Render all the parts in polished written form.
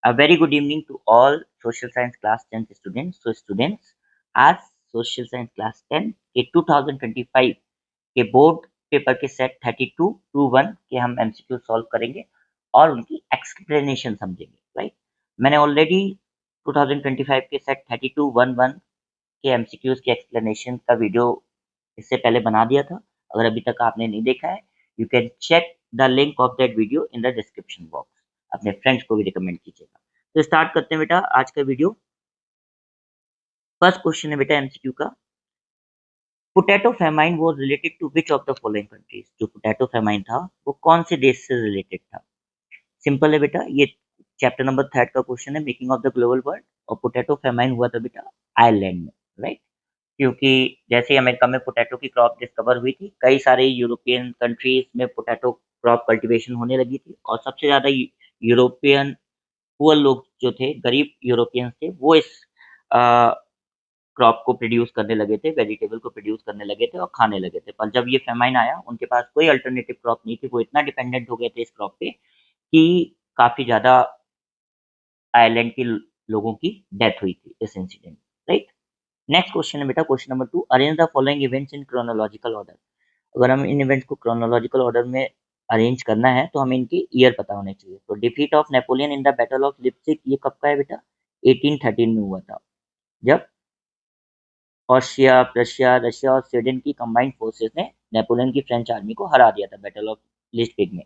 A very good evening to all social science class 10 students. So students, आज social science class 10 के 2025 के board paper के set 32-1 के हम एमसीक्यू सॉल्व करेंगे और उनकी एक्सप्लेनेशन समझेंगे, राइट। मैंने ऑलरेडी 2025 के सेट 32-1 के एमसीक्यूज की एक्सप्लेनेशन का वीडियो इससे पहले बना दिया था। अगर अभी तक आपने नहीं देखा है, you can check the link of that video in the description box. अपने फ्रेंड्स को भी रिकमेंड कीजिएगा। तो स्टार्ट करते हैं बेटा आज का वीडियो। फर्स्ट क्वेश्चन है बेटा एमसीक्यू का, potato famine was related to which of the following countries. जो पोटैटो फेमाइन था वो कौन से देश से रिलेटेड था? सिंपल है बेटा, ये चैप्टर नंबर 3 का क्वेश्चन है, making of the global world. और पोटैटो फेमाइन हुआ था बेटा आयरलैंड में, राइट। क्योंकि जैसे ही अमेरिका में पोटैटो की क्रॉप डिस्कवर हुई थी, कई सारे यूरोपियन कंट्रीज में पोटैटो क्रॉप कल्टीवेशन होने लगी थी और सबसे ज्यादा यूरोपियन पुअर लोग जो थे, गरीब यूरोपियंस थे, वो इस क्रॉप को प्रोड्यूस करने लगे थे, वेजिटेबल को प्रोड्यूस करने लगे थे और खाने लगे थे। पर जब ये फेमाइन आया, उनके पास कोई अल्टरनेटिव क्रॉप नहीं थी, वो इतना डिपेंडेंट हो गए थे इस क्रॉप पे कि काफी ज्यादा आयरलैंड के लोगों की डेथ हुई थी इस इंसिडेंट, राइट। नेक्स्ट क्वेश्चन है बेटा question number 2, arrange the following events in chronological order. अगर हम इन इवेंट्स को क्रोनोलॉजिकल ऑर्डर में अरेंज करना है तो हमें इनके ईयर पता होने चाहिए। तो defeat of Napoleon in the battle of Leipzig, ये कब का है बेटा? 1813 में हुआ था, जब ऑस्ट्रिया, प्रशिया, रशिया और स्वीडन की कंबाइंड फोर्सेस ने नेपोलियन की फ्रेंच आर्मी को हरा दिया था बैटल ऑफ लिप्सिक में।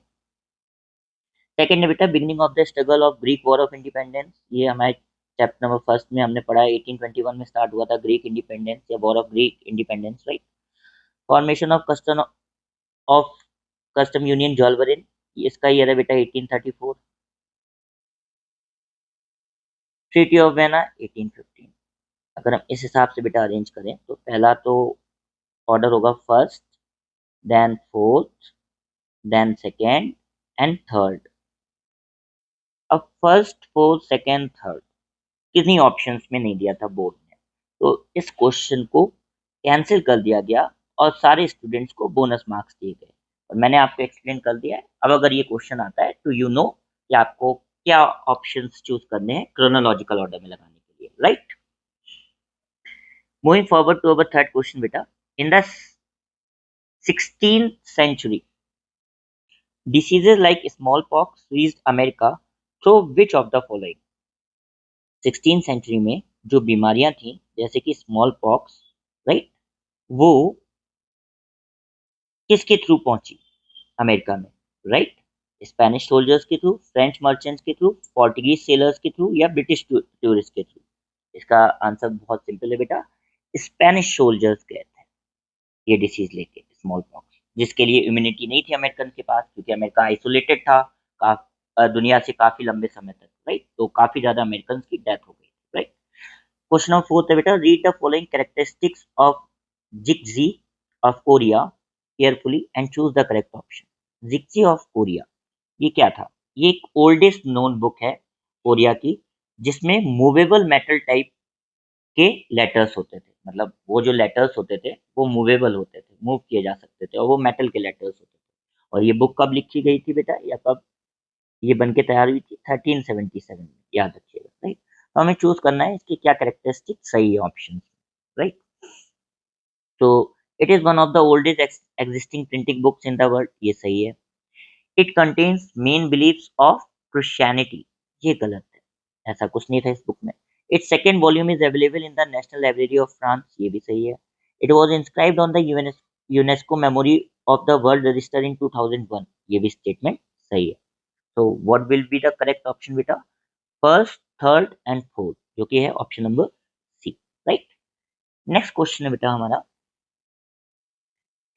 सेकेंड है बेटा beginning of the struggle of Greek war of independence. ये हमारे चैप्टर नंबर फर्स्ट में हमने पढ़ा है, 1821 में स्टार्ट हुआ था ग्रीक इंडिपेंडेंस या war of Greek independence, right. Formation of custom union Zollverein, इसका ईयर है बेटा 1834। Treaty of Vienna 1815। अगर हम इस हिसाब से बेटा अरेंज करें तो पहला तो ऑर्डर होगा first, then fourth, then second and third. अब फर्स्ट, फोर्थ, सेकेंड, थर्ड किन्हीं ऑप्शंस में नहीं दिया था बोर्ड ने, तो इस क्वेश्चन को कैंसिल कर दिया गया और सारे स्टूडेंट्स को बोनस मार्क्स दिए गए। और मैंने आपको एक्सप्लेन कर दिया है। अब अगर ये क्वेश्चन आता है तो यू नो कि आपको क्या ऑप्शंस चूज करने हैं क्रोनोलॉजिकल ऑर्डर में लगाने के लिए, right. Moving forward to our third question बेटा, in the 16th century diseases like smallpox reached America through which of the following। 16th century में जो बीमारियां थी जैसे कि स्मॉल पॉक्स, राइट, वो किसके थ्रू पहुंची अमेरिका में? राइट, स्पेनिश सोल्जर्स के थ्रू, फ्रेंच मर्चेंट्स के थ्रू, पोर्टुगीज सेलर्स के थ्रू या ब्रिटिश टूरिस्ट के थ्रू? इसका आंसर बहुत सिंपल है बेटा, स्पेनिश सोल्जर्स गए थे ये डिसीज लेके, स्मॉल पॉक्स, जिसके लिए इम्यूनिटी नहीं थी अमेरिकन के पास, क्योंकि अमेरिका आइसोलेटेड था दुनिया से काफी लंबे समय तक, राइट। तो काफी ज्यादा अमेरिकन की डेथ हो गई, राइट। क्वेश्चन नंबर 4 है बेटा, read the following characteristics of Jikji of Korea carefully and choose the correct option. Jikji of Korea ये क्या था? ये एक ओल्डेस्ट नोन बुक है कोरिया की, जिसमें मूवेबल मेटल टाइप के लेटर्स होते थे। मतलब वो जो लेटर्स होते थे वो मूवेबल होते थे, मूव किए जा सकते थे, और वो मेटल के लेटर्स होते थे। और ये बुक कब लिखी गई थी बेटा, या कब ये बन के तैयार हुई थी? 1377 में, याद रखिएगा, राइट। तो हमें चूज करना है इसकी क्या कैरेक्टरिस्टिक सही है ऑप्शन, राइट। तो it is one of the oldest existing printing books in the world, ये सही है। It contains main beliefs of Christianity, ये गलत है, ऐसा कुछ नहीं था इस बुक में। It's second volume is available in the national library of France, ये भी सही है। It was inscribed on the UNESCO memory of the world register in 2001, ये भी स्टेटमेंट सही है। तो what will be the correct option बेटा? फर्स्ट, थर्ड एंड फोर्थ, जो कि है option number C, right. Next question है बेटा हमारा,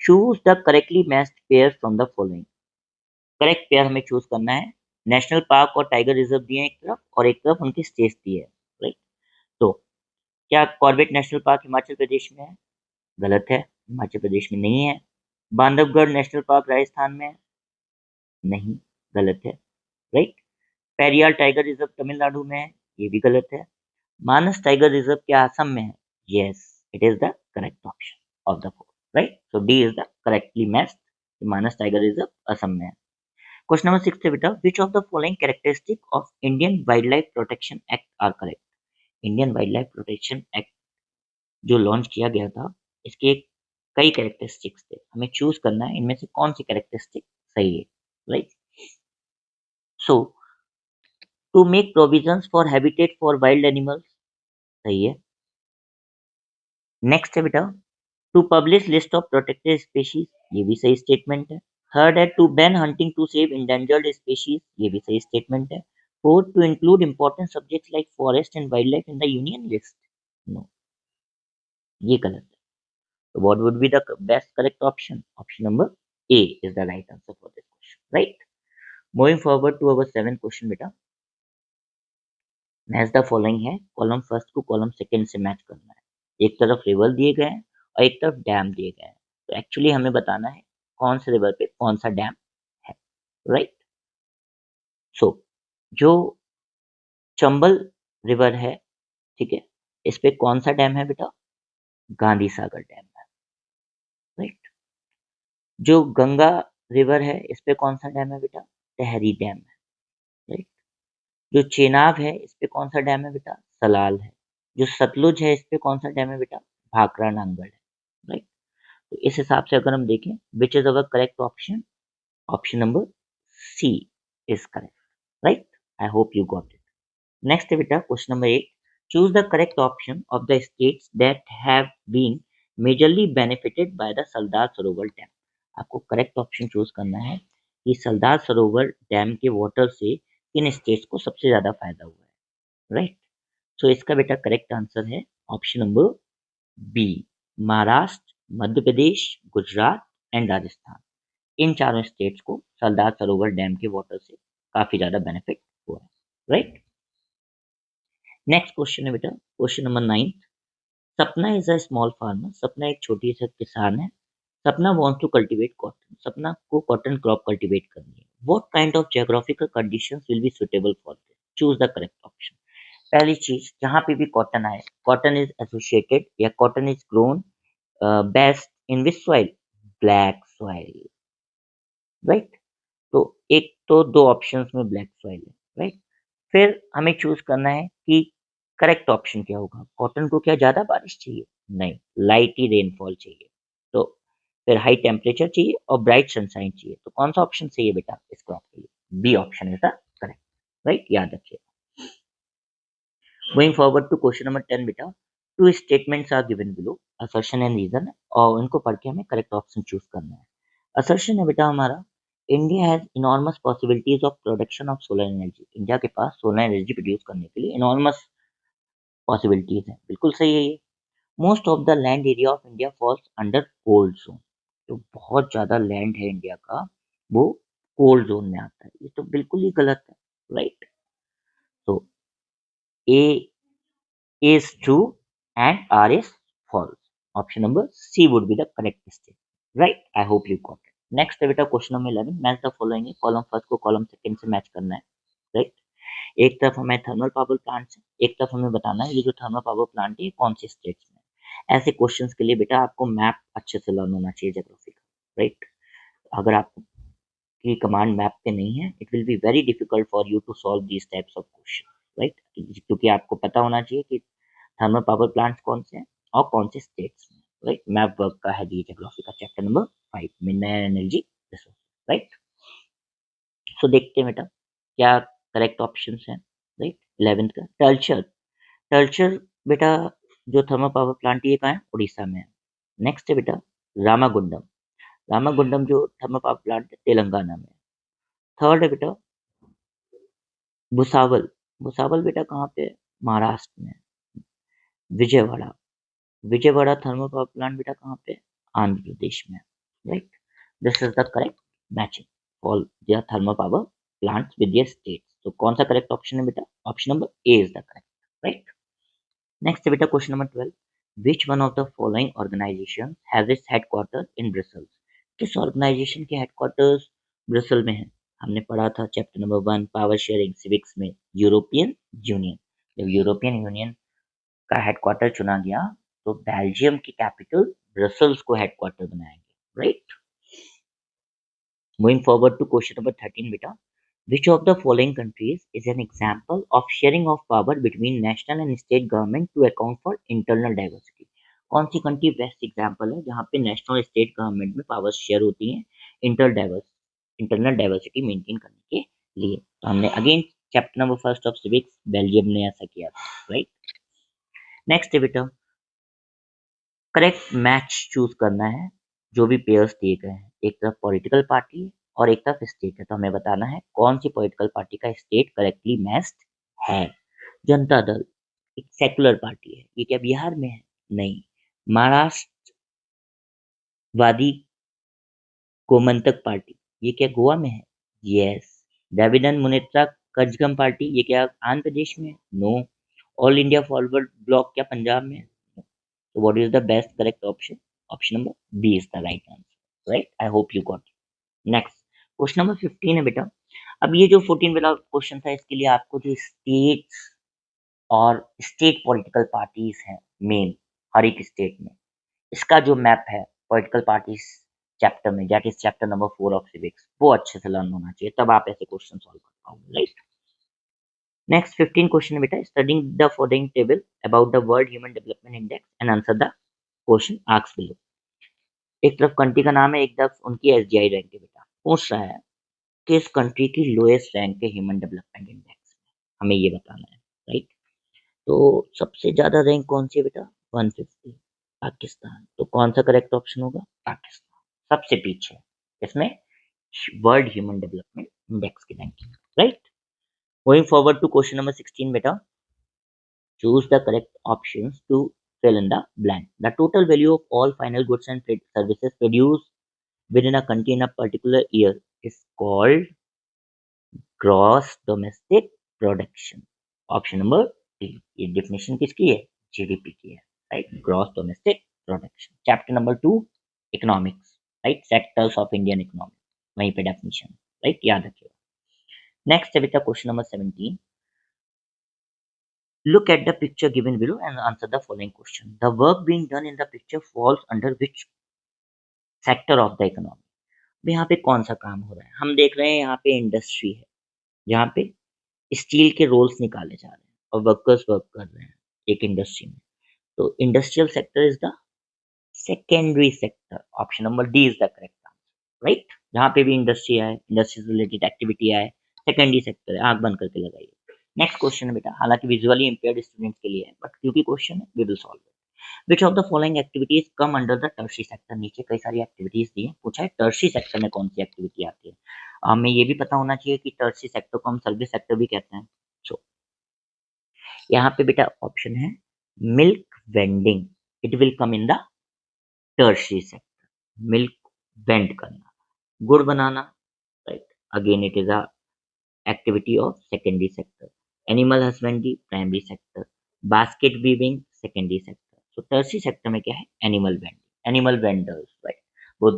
choose the correctly matched pair from the following. Correct pair हमें चूज करना है। नेशनल पार्क और टाइगर रिजर्व दिए हैं एक तरफ, और एक तरफ उनके स्टेट्स दिए हैं, राइट। तो क्या Corbett national park Himachal Pradesh में है? गलत है, हिमाचल प्रदेश में नहीं है। बांधवगढ़ नेशनल पार्क राजस्थान में है? नहीं, गलत है, right. Periyar tiger reserve Tamil Nadu में है? ये भी गलत है। मानस टाइगर रिजर्व क्या असम में है? Yes, it is the correct option of the four, right. So D is the correctly matched, Manas tiger reserve Assam में है। क्वेश्चन नंबर 6 है बेटा, which of the following characteristic of Indian wild life protection act are correct. Indian wild life protection act जो launch किया गया था, इसके कई कैरेक्टरिस्टिक्स थे, हमें चूज करना है इनमें से कौन सी कैरेक्टरिस्टिक सही है, right. So to make provisions for habitat for wild animals, सही है। नेक्स्ट है बेटा, to publish list of protected species, ये भी सही स्टेटमेंट है। थर्ड है to ban hunting to save endangered species, ये भी सही स्टेटमेंट है। Fourth, to include important subjects like forest and wild life in the union list, no, ये गलत है। So what would be the best correct option? Option number A is the right answer for this question, right? Moving forward to our seventh question, बेटा, match the following है, column first को column second से match करना है। एक तरफ river दिए गए हैं और एक तरफ डैम दिए गए हैं, तो एक्चुअली हमें बताना है कौन से रिवर पे कौन सा डैम है, राइट। सो जो चंबल रिवर है, ठीक है, इस पे कौन सा डैम है बेटा, गांधी सागर डैम है, राइट। जो गंगा रिवर है, इस पे कौन सा डैम है बेटा, टहरी डैम है, राइट। जो चेनाब है, इस पे कौन सा डैम है बेटा, सलाल है। जो सतलुज है, इस पे कौन सा डैम है बेटा, भाखड़ा नांगल है, राइट। तो इस हिसाब से अगर हम देखें, which is our correct option, option number C is correct, right. I hope you got it. Next है बेटा question number 8, choose the correct option of the states that have been majorly benefited by the Sardar Sarovar dam. आपको correct option choose करना है कि सरदार Sarovar dam के water से किन states को सबसे ज्यादा फायदा हुआ है, राइट। सो इसका बेटा करेक्ट आंसर है option number B, Maharashtra, Madhya Pradesh, Gujarat and Rajasthan. इन चारों स्टेट्स को सरदार सरोवर डैम के वाटर से काफी ज्यादा बेनिफिट हुआ है, राइट। नेक्स्ट क्वेश्चन है बेटा क्वेश्चन नंबर 9, सपना इज अ स्मॉल फार्मर, सपना एक छोटी सा किसान है। सपना वांट्स टू कल्टीवेट कॉटन, सपना को कॉटन क्रॉप कल्टीवेट करनी है। What kind of geographical conditions will be suitable for this, choose the correct option. पहली चीज, जहां पे भी कॉटन आए, कॉटन इज एसोसिएटेड या cotton is grown best in which soil, black soil, right. तो एक तो दो ऑप्शंस में ब्लैक सॉइल है, राइट। फिर हमें चूज करना है कि करेक्ट ऑप्शन क्या होगा। कॉटन को क्या ज्यादा बारिश चाहिए, नहीं, लाइट ही रेनफॉल चाहिए। तो फिर हाई टेम्परेचर चाहिए और ब्राइट सनशाइन चाहिए, तो कौन सा ऑप्शन सही है बेटा इस क्रॉप के लिए, B option is the correct, right, याद रखिए। Going forward to question number 10 बेटा, two statements are given below, assertion and reason, और उनको पढ़ के हमें करेक्ट ऑप्शन चूज करना है। असर्शन है बेटा हमारा, India has enormous possibilities of production of solar energy, India के पास सोलर एनर्जी प्रोड्यूस करने के लिए इनॉर्मस पॉसिबिलिटीज हैं, बिल्कुल सही है ये। Most of the land area of India falls under cold zone, तो बहुत ज्यादा लैंड है इंडिया का, वो कोल्ड जोन में आता है, ये तो बिल्कुल ही गलत है, राइट। तो ए is true and R is false. Option number C would be the correct mistake. Right? I hope you got it. Next है बेटा question number 11, match the following है, कॉलम फर्स्ट को कॉलम सेकंड से match करना है, right. एक तरफ हमें थर्मल पावर प्लांट है, एक तरफ हमें बताना है ये जो थर्मल पावर प्लांट है कौन से स्टेट्स में। ऐसे क्वेश्चंस के लिए बेटा आपको मैप अच्छे से लर्न होना चाहिए, ज्योग्राफी का, राइट। अगर आपकी कमांड मैप पे नहीं है, it will be very difficult for you to solve these types of question, right, क्योंकि आपको पता होना चाहिए कि थर्मल पावर प्लांट्स कौन से हैं और कौन से स्टेट्स में, राइट। मैप वर्क का है दी जियोग्राफी का chapter number 5 mineral energy resource, right. So देखते हैं बेटा क्या करेक्ट ऑप्शंस हैं, राइट। 11th का टल्चर, टल्चर बेटा जो थर्मल पावर प्लांट ये कहाँ है, उड़ीसा में है। नेक्स्ट है बेटा रामागुंडम, रामागुंडम जो थर्मल पावर प्लांट है तेलंगाना में। थर्ड है बेटा भुसावल, भुसावल बेटा कहाँ पे है, महाराष्ट्र में। Vijayawada, Vijayawada thermal power plant बेटा कहाँ पे, आंध्र प्रदेश में, right. This is the correct matching for the thermal power plants with their states. तो कौन सा करेक्ट ऑप्शन है बेटा, option number A is the correct, right. Next है बेटा question number 12, which one of the following organisation has its headquarter in Brussels, किस organisation के headquarters Brussels में है। हमने पढ़ा था chapter number 1 power sharing civics में, यूरोपियन यूनियन। जब यूरोपियन यूनियन का हेडक्वार्टर चुना गया तो बेल्जियम की कैपिटल ब्रसल्स को हेडक्वार्टर बनाया गया, right. Moving forward to question number 13 beta. Which of the following countries is an example of sharing of power between national and state government to account for internal diversity? कौन सी country best example है जहाँ पे national और state government में power share होती हैं internal diversity maintain करने के लिए? तो हमने again chapter number first of civics Belgium ने ऐसा किया था, राइट? नेक्स्ट बेटा, करेक्ट मैच चूज करना है जो भी पेयर्स दिए गए हैं। एक तरफ पॉलिटिकल पार्टी और एक तरफ स्टेट है, तो हमें बताना है कौन सी पॉलिटिकल पार्टी का स्टेट करेक्टली मैच्ड है। जनता दल एक सेकुलर पार्टी है, ये क्या बिहार में है? नहीं। महाराष्ट्रवादी गोमंतक पार्टी, ये क्या गोवा में है? यस। द्रविड़न मुनेत्रा कजगम पार्टी, ये क्या आंध्र प्रदेश में है? नो। ऑल इंडिया फॉरवर्ड ब्लॉक क्या पंजाब में है? So what is the best correct option? Option number B is the right answer. Right? I hope you got it. Next, question number 15 है बेटा। अब ये जो 14 वाला क्वेश्चन था, इसके लिए आपको जो स्टेट्स और स्टेट पॉलिटिकल पार्टीज हैं मेन हर एक स्टेट में, इसका जो मैप है पॉलिटिकल पार्टीज चैप्टर में, that is chapter number 4 of civics, वो अच्छे से लर्न होना चाहिए, तब आप ऐसे क्वेश्चन सॉल्व कर पाओगे, राइट? नेक्स्ट 15 क्वेश्चन है बेटा, studying the following table about the world human development index and answer the question asked below. एक तरफ कंट्री का नाम है, एक तरफ उनकी एसडीआई रैंक है बेटा। पूछ रहा है किस कंट्री की लोएस्ट रैंक है ह्यूमन डेवलपमेंट इंडेक्स में, हमें ये बताना है, राइट? तो सबसे ज्यादा रैंक कौन सी है बेटा? 150, पाकिस्तान। तो कौन सा करेक्ट ऑप्शन होगा? पाकिस्तान सबसे पीछे इसमें वर्ल्ड ह्यूमन डेवलपमेंट इंडेक्स की ranking, right? Going forward to question number 16 बेटा, choose the correct options to fill in the blank. The total value of all final goods and services produced within a country in a particular year is called gross domestic production. Option number D. ये definition किसकी है? GDP की है, right? Gross domestic production. Chapter number 2 economics, right? Sectors of Indian economy, वहीं पे definition, right? याद रखिएगा। Next है बेटा question number 17। Look at the picture given below and answer the following question. The work being done in the picture falls under which sector of the economy? यहाँ पे कौन सा काम हो रहा है? हम देख रहे हैं यहाँ पे इंडस्ट्री है, जहाँ पे स्टील के रोल्स निकाले जा रहे हैं और वर्कर्स वर्क कर रहे हैं एक इंडस्ट्री में। तो industrial sector is the secondary sector. Option number D is the correct answer, right? जहाँ पे भी इंडस्ट्री आए, इंडस्ट्री से रिलेटेड एक्टिविटी आए, सेकेंडरी सेक्टर है। आंख बंद करके लगाइए। नेक्स्ट क्वेश्चन है बेटा, हालांकि विजुअली इंपेयर्ड स्टूडेंट्स के लिए है, बट क्योंकि क्वेश्चन है we will solve it. Which of the following activities come under the tertiary sector? नीचे कई सारी एक्टिविटीज दी है, पूछा है टर्शरी सेक्टर में कौन सी एक्टिविटी आती है। हमें ये भी पता होना चाहिए कि टर्शरी सेक्टर को हम सर्विस सेक्टर भी कहते हैं। सो यहाँ पे बेटा ऑप्शन है milk vending, it will come in the tertiary sector. Milk vend करना, गुड़ बनाना, right? Again it is a activity of secondary sector. Animal husbandry primary sector. Basket weaving secondary sector. So tertiary sector में क्या है? Animal vending, animal vendors, right? वो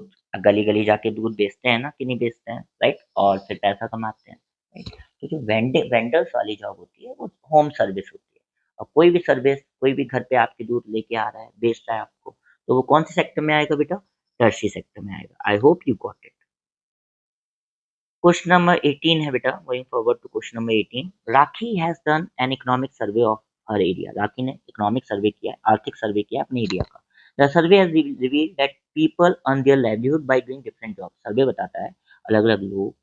गली गली जाके दूध बेचते हैं ना, कि नहीं बेचते हैं, राइट? और फिर पैसा कमाते हैं, राइट? तो जो वेंडर्स वाली जॉब होती है वो होम सर्विस होती है। और कोई भी सर्विस, कोई भी घर पे आपके दूध लेके आ रहा है, बेच रहा है आपको, तो वो कौन से सेक्टर में आएगा बेटा? टर्शियरी सेक्टर में आएगा। I hope you got it. Question number 18 है बेटा, going forward to question number 18। Rakhi has done an economic survey of her area. Rakhi ने इकोनॉमिक सर्वे किया, आर्थिक सर्वे किया अपने एरिया का। The survey has revealed that people earn their livelihood by doing different jobs. Survey बताता है अलग अलग लोग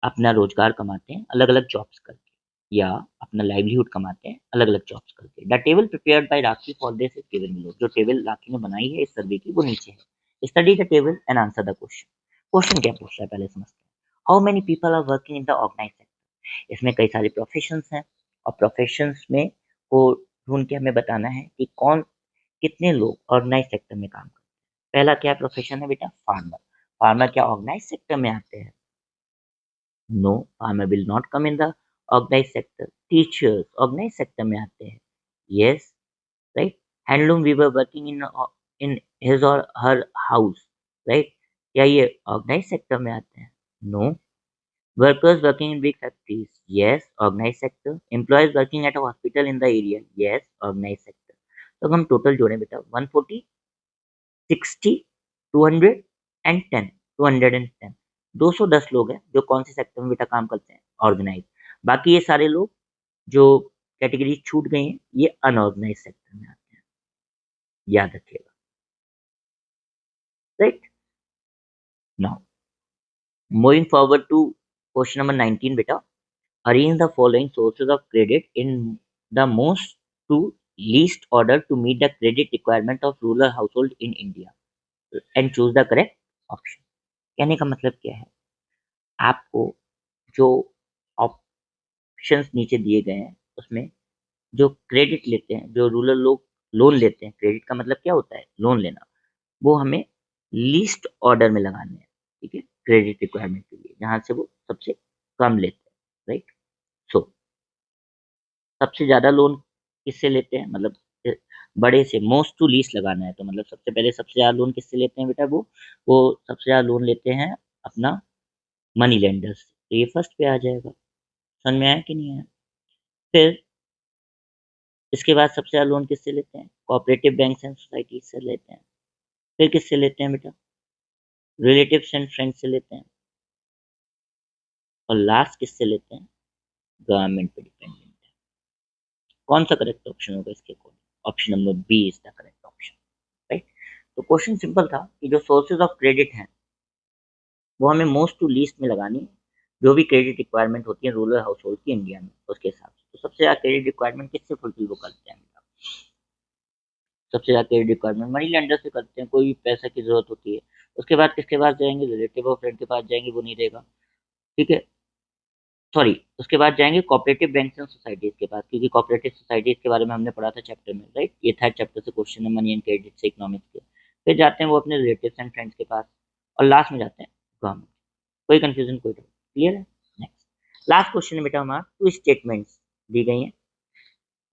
अपना रोजगार कमाते हैं अलग अलग जॉब्स करके, या अपना लाइवलीहुड कमाते हैं अलग अलग जॉब्स करके। The table prepared by Rakhi for this is given below. जो टेबल राखी ने बनाई है इस सर्वे की वो नीचे है। Study the table and answer the question. Question क्या पूछ रहा है पहले समझते हैं। How many people are working in the organise sector? इसमें कई सारे प्रोफेशंस हैं और प्रोफेशंस में को ढूंढ के हमें बताना है कि कौन कितने लोग ऑर्गेनाइज सेक्टर में काम करते हैं। पहला क्या प्रोफेशन है बेटा? फार्मर। फार्मर क्या ऑर्गेनाइज सेक्टर में आते हैं? No, farmer will not come in the organise sector. Teachers organise sector में आते हैं, yes, right? Handloom weaver working in his or her house, right? क्या ये ऑर्गेनाइज सेक्टर में आते हैं? No. Workers working in big factories, yes, organized sector. Employees working at a hospital in the area, yes, organized sector. तो हम total जोड़े बेटा 140, 60, 200 and 10, 210। 210 लोग हैं जो कौन से सेक्टर में बेटा काम करते हैं, ऑर्गेनाइज। बाकी ये सारे लोग जो कैटेगरी छूट गई हैं ये अनऑर्गेनाइज सेक्टर में आते हैं, याद रखिएगा। Right, now moving forward to question number 19 बेटा, arrange the following sources of credit in the most to least order to meet the credit requirement of rural household in India and choose the correct option। कहने का मतलब क्या है, आपको जो options नीचे दिए गए हैं उसमें जो क्रेडिट लेते हैं, जो रूरल लोग लोन लेते हैं, क्रेडिट का मतलब क्या होता है, लोन लेना, वो हमें लीस्ट ऑर्डर में लगाने हैं। ठीक है, क्रेडिट रिक्वायरमेंट के लिए जहां से वो सबसे कम लेते हैं। राइट, सो सबसे ज़्यादा लोन किससे लेते हैं, मतलब बड़े से मोस्ट टू लीस्ट लगाना है तो मतलब सबसे पहले सबसे ज़्यादा लोन किससे लेते हैं बेटा, वो सबसे ज़्यादा लोन लेते हैं अपना मनी लेंडर से। तो ये फर्स्ट पे आ जाएगा, समझ में आया कि नहीं आया। फिर इसके बाद सबसे ज़्यादा लोन किससे लेते हैं, कोऑपरेटिव बैंक्स एंड सोसाइटीज से लेते हैं। फिर किससे लेते हैं बेटा, रिलेटिव्स एंड फ्रेंड्स से लेते हैं। और लास्ट किससे लेते हैं, गवर्नमेंट पे डिपेंडेंट है। कौन सा करेक्ट ऑप्शन होगा इसके according, option number B is the correct option. Right, तो क्वेश्चन सिंपल था कि जो सोर्सेज ऑफ क्रेडिट हैं वो हमें मोस्ट टू लीस्ट में लगानी है, जो भी क्रेडिट रिक्वायरमेंट होती है रूरल हाउस होल्ड की इंडिया में उसके हिसाब से। तो सबसे ज़्यादा क्रेडिट रिक्वायरमेंट किससे फुलफिल वो करते हैं, सबसे ज़्यादा क्रेडिट रिक्वायरमेंट मनी लेंडर से करते हैं, कोई भी पैसा की जरूरत होती है। उसके बाद किसके पास जाएंगे, रिलेटिव और फ्रेंड के पास जाएंगे, वो नहीं देगा। ठीक है, सॉरी, उसके बाद जाएंगे कोऑपरेटिव बैंक्स एंड सोसाइटीज के पास, क्योंकि कोऑपरेटिव सोसाइटीज के बारे में हमने पढ़ा था चैप्टर में। राइट, ये थर्ड चैप्टर से क्वेश्चन है, मनी एंड क्रेडिट से इकोनॉमिक्स के। फिर जाते हैं वो अपने रिलेटिव्स एंड फ्रेंड्स के पास, और लास्ट में जाते हैं गवर्नमेंट। कोई कंफ्यूजन, कोई डाउट, क्लियर है। नेक्स्ट लास्ट क्वेश्चन है बेटा हमारा, टू स्टेटमेंट्स दी गई हैं,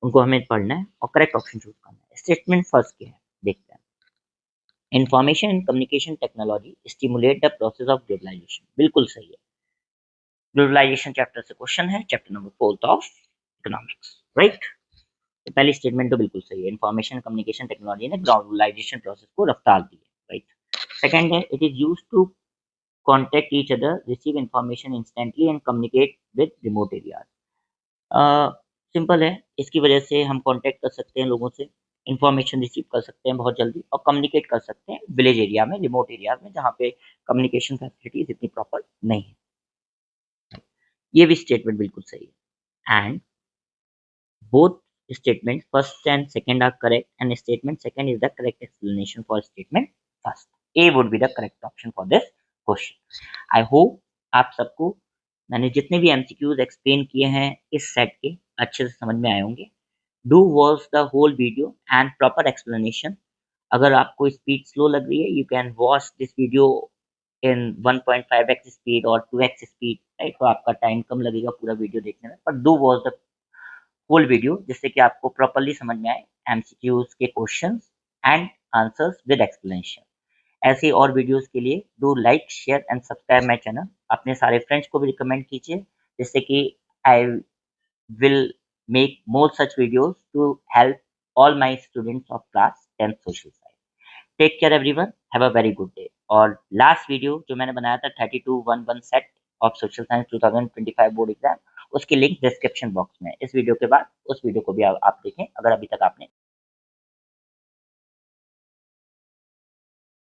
उनको हमें पढ़ना है और करेक्ट ऑप्शन चूज करना है। स्टेटमेंट फर्स्ट क्या है देखते हैं, information and communication technology stimulate the process of globalization, बिल्कुल सही है। ग्लोबलाइजेशन चैप्टर से क्वेश्चन है, chapter number 4 of economics. Right, तो पहली स्टेटमेंट तो बिल्कुल सही है, इंफॉर्मेशन कम्युनिकेशन टेक्नोलॉजी ने ग्लोबलाइजेशन प्रोसेस को रफ्तार दी है। राइट, सेकंड है, it is used to contact each other, receive information instantly and communicate with remote areas. Simple है, इसकी वजह से हम कांटेक्ट कर सकते हैं लोगों से, इंफॉर्मेशन रिसीव कर सकते हैं बहुत जल्दी, और कम्युनिकेट कर सकते हैं विलेज एरिया में, रिमोट एरिया में, जहाँ पे कम्युनिकेशन फैसिलिटीज इतनी प्रॉपर नहीं है। ये भी स्टेटमेंट बिल्कुल सही है, and both statement first and second are correct, and statement second is the correct explanation for statement first. A would be the correct option for this question. I hope आप सबको मैंने जितने भी एमसीक्यूज एक्सप्लेन किए हैं इस set के अच्छे से समझ में आए होंगे। Do watch the whole video and proper explanation. अगर आपको स्पीड स्लो लग रही है, you can watch this video in 1.5x speed और 2x स्पीड। राइट, तो आपका टाइम कम लगेगा पूरा वीडियो देखने में, पर do watch the whole video जिससे कि आपको प्रॉपरली समझ में आए एमसीक्यूज के questions and answers with explanation. ऐसे और वीडियोस के लिए do like share and subscribe my channel. अपने सारे फ्रेंड्स को भी रिकमेंड कीजिए, जिससे कि I will make more such videos to help all my students of class 10th social science। Take care everyone, have a very good day। और last video जो मैंने बनाया था 3211 set of social science 2025 board exam, उसकी link description box में, इस video के बाद उस वीडियो को भी आप देखें अगर अभी तक आपने